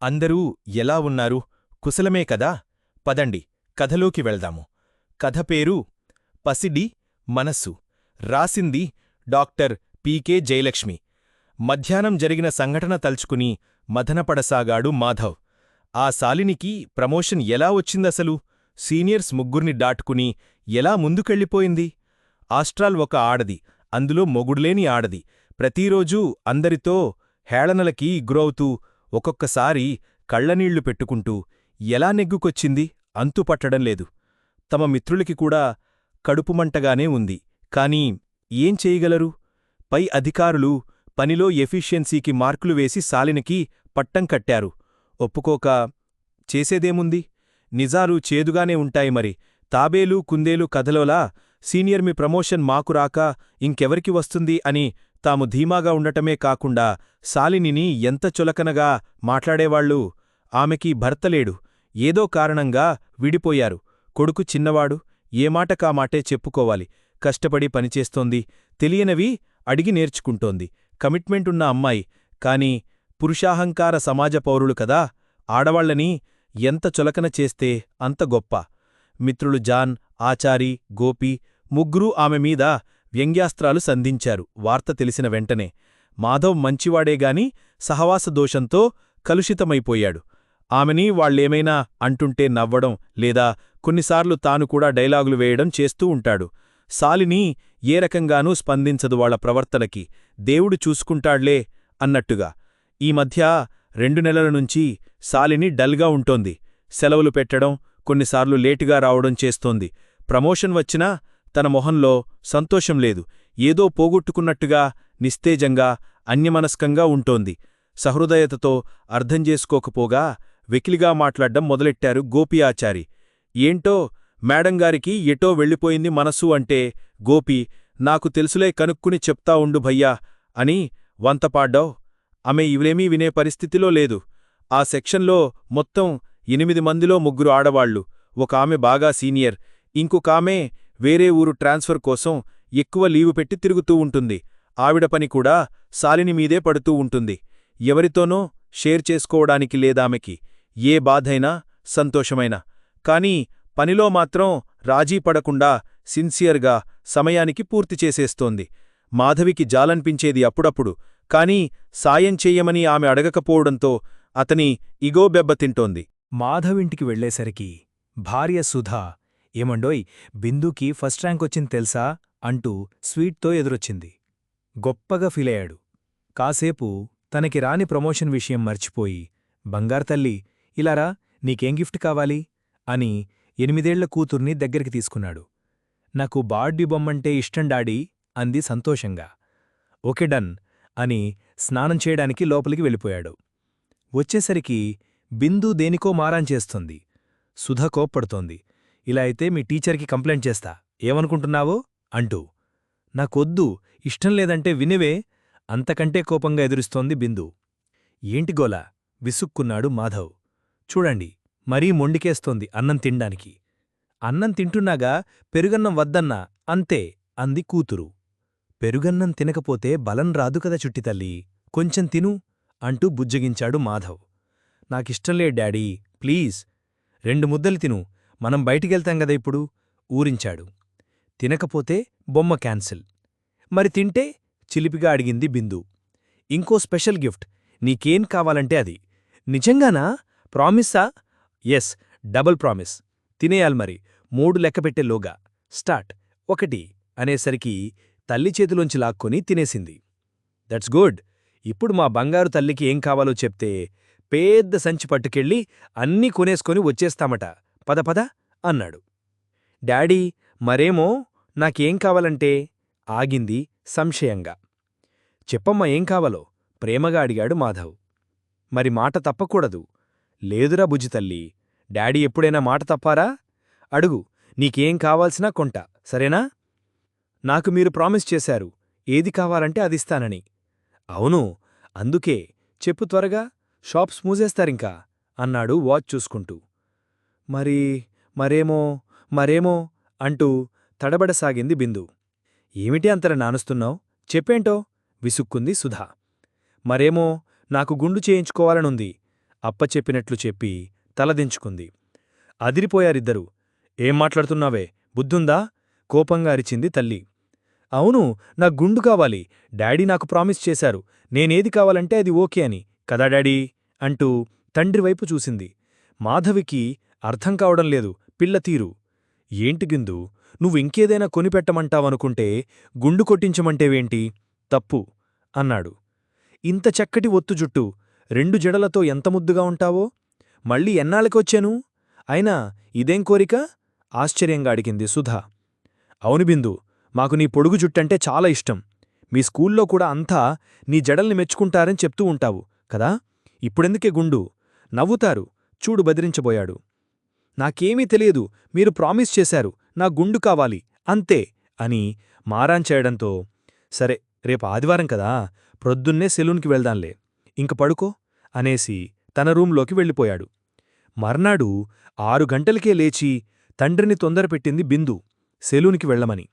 అందరూ ఎలా ఉన్నారు? కుశలమే కదా? పదండి కథలోకి వెళ్దాము. కథ పేరు పసిడి మనస్సు. రాసింది డాక్టర్ పీకే జయలక్ష్మి. మధ్యాహ్నం జరిగిన సంఘటన తలుచుకుని మథనపడసాగాడు మాధవ్. ఆ శాలినికి ప్రమోషన్ ఎలా వచ్చిందసలు? సీనియర్స్ ముగ్గుర్ని దాటుకుని ఎలా ముందుకెళ్ళిపోయింది? ఆస్ట్రాల్ ఒక ఆడది, అందులో మొగుడులేని ఆడది. ప్రతిరోజూ అందరితో హేళనలకి గురవుతూ, ఒక్కొక్కసారి కళ్లనీళ్లు పెట్టుకుంటూ ఎలా నెగ్గుకొచ్చింది అంతుపట్టడంలేదు. తమ మిత్రులకి కూడా కడుపుమంటగానే ఉంది. కాని ఏం చేయగలరు? పై అధికారులు పనిలో ఎఫిషియన్సీకి మార్కులు వేసి శాలినికి పట్టం కట్టారు. ఒప్పుకోక చేసేదేముంది? నిజాలు చేదుగానే ఉంటాయి మరి. తాబేలు కుందేలు కథలోలా సీనియర్ మీ ప్రమోషన్ మాకు రాక ఇంకెవరికి వస్తుంది అని తాము ధీమాగా ఉండటమే కాకుండా శాలినిని ఎంత చులకనగా మాట్లాడేవాళ్లు. ఆమెకి భర్తలేడు, ఏదో కారణంగా విడిపోయారు. కొడుకు చిన్నవాడు, ఏమాటకామాటే చెప్పుకోవాలి. కష్టపడి పనిచేస్తోంది, తెలియనివి అడిగి నేర్చుకుంటోంది. కమిట్మెంటున్న అమ్మాయి. కాని పురుషాహంకార సమాజ పౌరులు కదా, ఆడవాళ్లని ఎంత చులకన చేస్తే అంత గొప్ప. మిత్రులు జాన్, ఆచారి, గోపి ముగ్గురూ ఆమె మీద వ్యంగ్యాస్త్రాలు సంధించారు. వార్త తెలిసిన వెంటనే మాధవ్ మంచివాడేగాని సహవాస దోషంతో కలుషితమైపోయాడు. ఆమెని వాళ్లేమైనా అంటుంటే నవ్వడం, లేదా కొన్నిసార్లు తాను కూడా డైలాగులు వేయడం చేస్తూ ఉంటాడు. శాలిని ఏ రకంగానూ స్పందించదు వాళ్ల ప్రవర్తనకి. దేవుడు చూసుకుంటాడ్లే అన్నట్టుగా. ఈ మధ్య 2 నెలల నుంచి శాలిని డల్గా ఉంటోంది. సెలవులు పెట్టడం, కొన్నిసార్లు లేటుగా రావడం చేస్తోంది. ప్రమోషన్ వచ్చినా తన మొహంలో సంతోషం లేదు. ఏదో పోగొట్టుకున్నట్టుగా నిస్తేజంగా, అన్యమనస్కంగా ఉంటోంది. సహృదయతతో అర్థం చేసుకోకపోగా వెకిలిగా మాట్లాడ్డం మొదలెట్టారు గోపి ఆచారి. ఏంటో మేడంగారికి ఎటో వెళ్ళిపోయింది మనసు అంటే, గోపి నాకు తెలుసులే కనుక్కుని చెప్తా ఉండు భయ్యా అని వంతపాడ్డావ్. ఆమె ఇవేమీ వినే పరిస్థితిలో లేదు. ఆ సెక్షన్లో మొత్తం 8 మందిలో 3 ఆడవాళ్లు. ఒక ఆమె బాగా సీనియర్, ఇంకొకామె వేరే ఊరు ట్రాన్స్ఫర్ కోసం ఎక్కువ లీవు పెట్టి తిరుగుతూ ఉంటుంది. ఆవిడ పని కూడా శాలిని మీదే పడుతూ ఉంటుంది. ఎవరితోనో షేర్ చేసుకోవడానికి లేదామెకి. ఏ బాధైనా, సంతోషమైనా. కాని పనిలో మాత్రం రాజీ పడకుండా సిన్సియర్గా సమయానికి పూర్తి చేసేస్తోంది. మాధవికి జాలన్పించేది అప్పుడప్పుడు. కాని సాయం చెయ్యమని ఆమె అడగకపోవడంతో అతని ఇగో బెబ్బతింటోంది. మాధవింటికి వెళ్లేసరికి భార్య సుధా, ఏమండోయ్ బిందూకి ఫస్ట్ ర్యాంకొచ్చింది తెల్సా అంటూ స్వీట్తో ఎదురొచ్చింది. గొప్పగా ఫీలయ్యాడు. కాసేపు తనకి రాని ప్రమోషన్ విషయం మర్చిపోయి, బంగార్తల్లి ఇలారా, నీకేం గిఫ్ట్ కావాలి అని 8 కూతుర్ని దగ్గరికి తీసుకున్నాడు. నాకు బార్డీ బొమ్మంటే ఇష్టం డాడీ అంది సంతోషంగా. ఓకే డన్ అని స్నానం చేయడానికి లోపలికి వెళ్ళిపోయాడు. వచ్చేసరికి బిందు దేనికో మారాన్ చేస్తుంది. సుధ కోప్పడుతోంది. ఇలా అయితే మీ టీచర్కి కంప్లైంట్ చేస్తా, ఏమనుకుంటున్నావో అంటూ. నాకొద్దు, ఇష్టం లేదంటే వినివే అంతకంటే కోపంగా ఎదురుస్తోంది బిందు. ఏంటిగోలా విసుక్కున్నాడు మాధవ్. చూడండి, మరీ మొండికేస్తోంది అన్నం తిండానికి. అన్నం తింటున్నాగా పెరుగన్నం వద్దన్నా అంతే అంది కూతురు. పెరుగన్నం తినకపోతే బలం రాదు కదా చుట్టితల్లి, కొంచెం తిను అంటూ బుజ్జగించాడు మాధవ్. నాకిష్టంలే డాడీ, ప్లీజ్ 2 ముద్దలు తిను, మనం బయటికెళ్తాం గదా ఇప్పుడు ఊరించాడు. తినకపోతే బొమ్మ క్యాన్సిల్. మరి తింటే చిలిపిగా అడిగింది బిందు. ఇంకో స్పెషల్ గిఫ్ట్, నీకేం కావాలంటే అది. నిజంగానా? ప్రామిస్సా? Yes, double promise. తినేయాల్మరి 3 లెక్కపెట్టేలోగా. స్టార్ట్ 1 అనేసరికి తల్లి చేతిలోంచి లాక్కొని తినేసింది. That's good. ఇప్పుడు మా బంగారు తల్లికి ఏం కావాలో చెప్తే పేద్ద సంచి పట్టుకెళ్ళి అన్నీ కొనేసుకొని వచ్చేస్తామట. పద పద అన్నాడు. డాడీ మరేమో నాకేం కావాలంటే ఆగింది సంశయంగా. చెప్పమ్మా ఏం కావాలో ప్రేమగా అడిగాడు మాధవ్. మరి మాట తప్పకూడదు. లేదురా బుజ్జితల్లి, డాడీ ఎప్పుడైనా మాట తప్పారా? అడుగు, నీకేం కావాల్సినా కొంటా, సరేనా? నాకు మీరు ప్రామిస్ చేశారు ఏది కావాలంటే అదిస్తానని. అవును, అందుకే చెప్పు త్వరగా, షాప్స్ మూసేస్తారింకా అన్నాడు వాచ్ చూసుకుంటూ. మరేమో అంటూ తడబడసాగింది బిందు. ఏమిటి అంతర నానుస్తున్నావు, చెప్పేంటో విసుక్కుంది సుధా. మరేమో నాకు గుండు చేయించుకోవాలనుంది, అప్పచెప్పినట్లు చెప్పి తలదించుకుంది. అదిరిపోయారిద్దరూ. ఏం మాట్లాడుతున్నావే, బుద్ధుందా? కోపంగా అరిచింది తల్లి. అవును, నా గుండు కావాలి. డాడీ నాకు ప్రామిస్ చేశారు, నేనేది కావాలంటే అది ఓకే అని, కదా డాడీ అంటూ తండ్రివైపు చూసింది. మాధవికి అర్థం కావడం లేదు పిల్ల తీరు. ఏంటి గిందు, నువ్వింకేదైనా కొనిపెట్టమంటావనుకుంటే గుండు కొట్టించమంటేవేంటి? తప్పు అన్నాడు. ఇంత చక్కటి ఒత్తు జుట్టు, 2 జడలతో ఎంత ముద్దుగా ఉంటావో. మళ్ళీ ఎన్నాళ్ళకొచ్చాను? అయినా ఇదేం కోరిక? ఆశ్చర్యంగా అడిగింది సుధా. అవును బిందు, మాకు నీ పొడుగు జుట్టంటే చాలా ఇష్టం. మీ స్కూల్లో కూడా అంతా నీ జడల్ని మెచ్చుకుంటారని చెప్తూ ఉంటావు కదా. ఇప్పుడెందుకే గుండు? నవ్వుతారు చూడు బెదిరించబోయాడు. నాకేమీ తెలియదు, మీరు ప్రామిస్ చేశారు, నా గుండు కావాలి అంతే అని మారాంచేయడంతో, సరే రేపు ఆదివారం కదా, ప్రొద్దున్నే సెలూన్కి వెళ్దాంలే, ఇంక పడుకో అనేసి తన రూంలోకి వెళ్ళిపోయాడు. మర్నాడు 6 గంటలకే లేచి తండ్రిని తొందరపెట్టింది బిందు సెలూన్కి వెళ్లమని.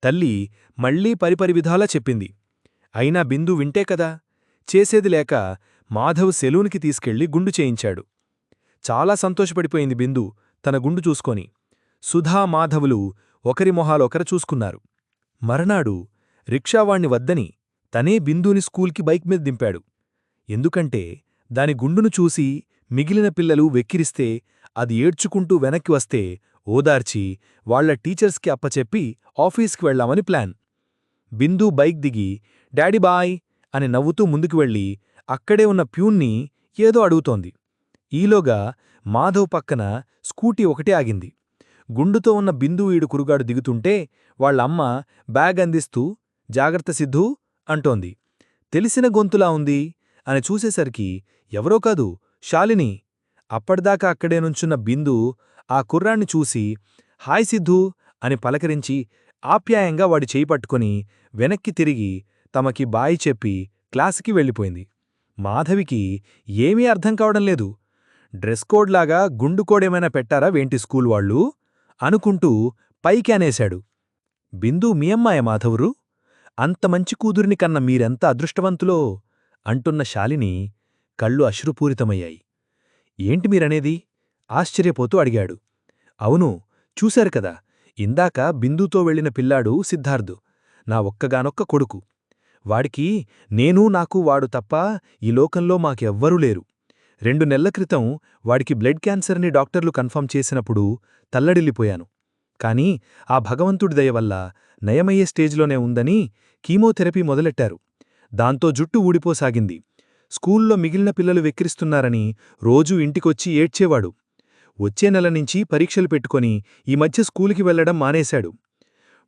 తల్లి మళ్లీ పరిపరి విధాలా చెప్పింది. అయినా బిందు వింటే కదా. చేసేది లేక మాధవ్ సెలూన్కి తీసుకెళ్లి గుండు చేయించాడు. చాలా సంతోషపడిపోయింది బిందు తన గుండు చూసుకొని. సుధా, మాధవులు ఒకరి మొహాలొకరు చూసుకున్నారు. మరనాడు రిక్షావాణ్ణి వద్దని తనే బిందూని స్కూల్కి బైక్ మీద దింపాడు. ఎందుకంటే దాని గుండును చూసి మిగిలిన పిల్లలు వెక్కిరిస్తే అది ఏడ్చుకుంటూ వెనక్కి వస్తే ఓదార్చి వాళ్ల టీచర్స్కి అప్పచెప్పి ఆఫీస్కి వెళ్లామని ప్లాన్. బిందు బైక్ దిగి డాడీ బాయ్ అని నవ్వుతూ ముందుకు వెళ్ళి అక్కడే ఉన్న ప్యూన్ని ఏదో అడుగుతోంది. ఈలోగా మాధవ్ పక్కన స్కూటీ ఒకటే ఆగింది. గుండుతో ఉన్న బిందు ఈడు కురుగాడు దిగుతుంటే వాళ్లమ్మ బ్యాగ్ అందిస్తూ జాగ్రత్త సిద్ధూ అంటోంది. తెలిసిన గొంతులా ఉంది అని చూసేసరికి ఎవరో కాదు, శాలిని. అప్పటిదాకా అక్కడే నుంచున్న బిందు ఆ కుర్రాణ్ణి చూసి హాయ్ సిద్ధూ అని పలకరించి ఆప్యాయంగా వాడి చేయి పట్టుకుని వెనక్కి తిరిగి తమకి బాయ్ చెప్పి క్లాసుకి వెళ్ళిపోయింది. మాధవికి ఏమీ అర్థం కావడం లేదు. డ్రెస్ కోడ్లాగా గుండు కోడేమైనా పెట్టారా వేంటి స్కూల్ వాళ్ళు అనుకుంటూ పైకి అనేశాడు. బిందు మీ అమ్మాయ మాధవురు? అంత మంచి కూతురిని కన్న మీరెంత అదృష్టవంతులో అంటున్న శాలిని కళ్ళు అశ్రుపూరితమయ్యాయి. ఏంటి మీరనేది? ఆశ్చర్యపోతూ అడిగాడు. అవును, చూశారు కదా, ఇందాక బిందుతో వెళ్లిన పిల్లాడు సిద్ధార్థు, నా ఒక్కగానొక్క కొడుకు. వాడికి నేను నాకు వాడు తప్ప ఈ లోకంలో మాకెవ్వరూ లేరు. 2 నెలల క్రితం వాడికి బ్లడ్ క్యాన్సర్ని డాక్టర్లు కన్ఫర్మ్ చేసినప్పుడు తల్లడిల్లిపోయాను. కాని ఆ భగవంతుడి దయవల్ల నయమయ్యే స్టేజ్లోనే ఉందని కీమోథెరపీ మొదలెట్టారు. దాంతో జుట్టు ఊడిపోసాగింది. స్కూల్లో మిగిలిన పిల్లలు వెక్కిరిస్తున్నారని రోజూ ఇంటికొచ్చి ఏడ్చేవాడు. వచ్చే నెల నుంచి పరీక్షలు పెట్టుకొని ఈ మధ్య స్కూలుకి వెళ్లడం మానేశాడు.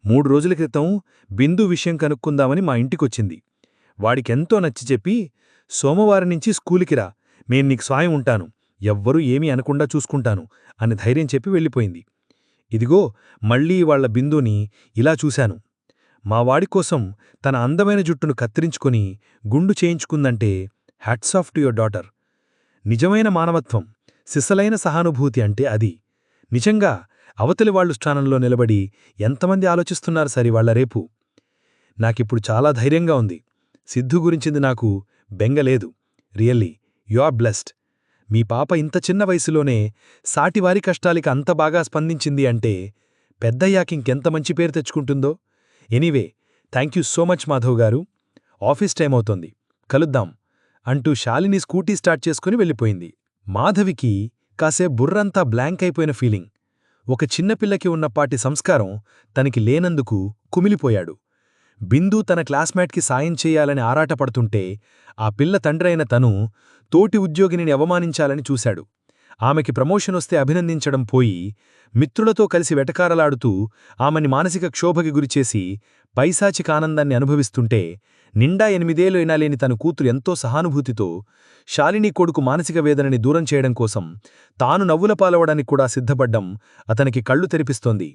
3 రోజుల క్రితం బిందు విషయం కనుక్కుందామని మా ఇంటికొచ్చింది. వాడికెంతో నచ్చిచెప్పి సోమవారం నుంచి స్కూలుకి రా, నేను నీకు సాయం ఉంటాను, ఎవ్వరూ ఏమీ అనకుండా చూసుకుంటాను అని ధైర్యం చెప్పి వెళ్ళిపోయింది. ఇదిగో మళ్లీ వాళ్ల బిందుని ఇలా చూశాను. మా వాడికోసం తన అందమైన జుట్టును కత్తిరించుకొని గుండు చేయించుకుందంటే hats off to your daughter. నిజమైన మానవత్వం, సిసలైన సహానుభూతి అంటే అది. నిజంగా అవతలి వాళ్లు స్థానంలో నిలబడి ఎంతమంది ఆలోచిస్తున్నారు సరి వాళ్ల రేపు. నాకిప్పుడు చాలా ధైర్యంగా ఉంది. సిద్ధు గురించింది నాకు బెంగలేదు. Really you are blessed. మీ పాప ఇంత చిన్న వయసులోనే సాటివారి కష్టాలకి అంత బాగా స్పందించింది అంటే పెద్దయ్యాకింకెంత మంచి పేరు తెచ్చుకుంటుందో. Anyway, thank you so much Madhav garu. Office time అవుతోంది, కలుద్దాం అంటూ శాలిని స్కూటీ స్టార్ట్ చేసుకుని వెళ్ళిపోయింది. మాధవికి కాసేపు బుర్రంతా బ్లాంక్ అయిపోయిన ఫీలింగ్. ఒక చిన్నపిల్లకి ఉన్నపాటి సంస్కారం తనకి లేనందుకు కుమిలిపోయాడు. బిందు తన క్లాస్మేట్కి సాయం చెయ్యాలని ఆరాటపడుతుంటే ఆ పిల్ల తండ్రైన తను తోటి ఉద్యోగిని అవమానించాలని చూశాడు. ఆమెకి ప్రమోషనొస్తే అభినందించడం పోయి మిత్రులతో కలిసి వెటకారలాడుతూ ఆమెని మానసిక క్షోభకి గురిచేసి పైశాచిక ఆనందాన్ని అనుభవిస్తుంటే నిండా 8 ఏళ్లు అయినాలేని తన కూతురు ఎంతో సహానుభూతితో శాలిని కొడుకు మానసిక వేదనని దూరం చేయడం కోసం తాను నవ్వుల పాలవడానికి కూడా సిద్ధపడ్డం అతనికి కళ్ళు తెరిపిస్తోంది,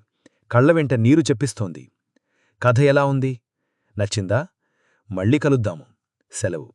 కళ్లవెంట నీరు చెప్పిస్తోంది. కథ ఎలా ఉంది? నచ్చిందా? మళ్ళీ కలుద్దాము. సెలవు.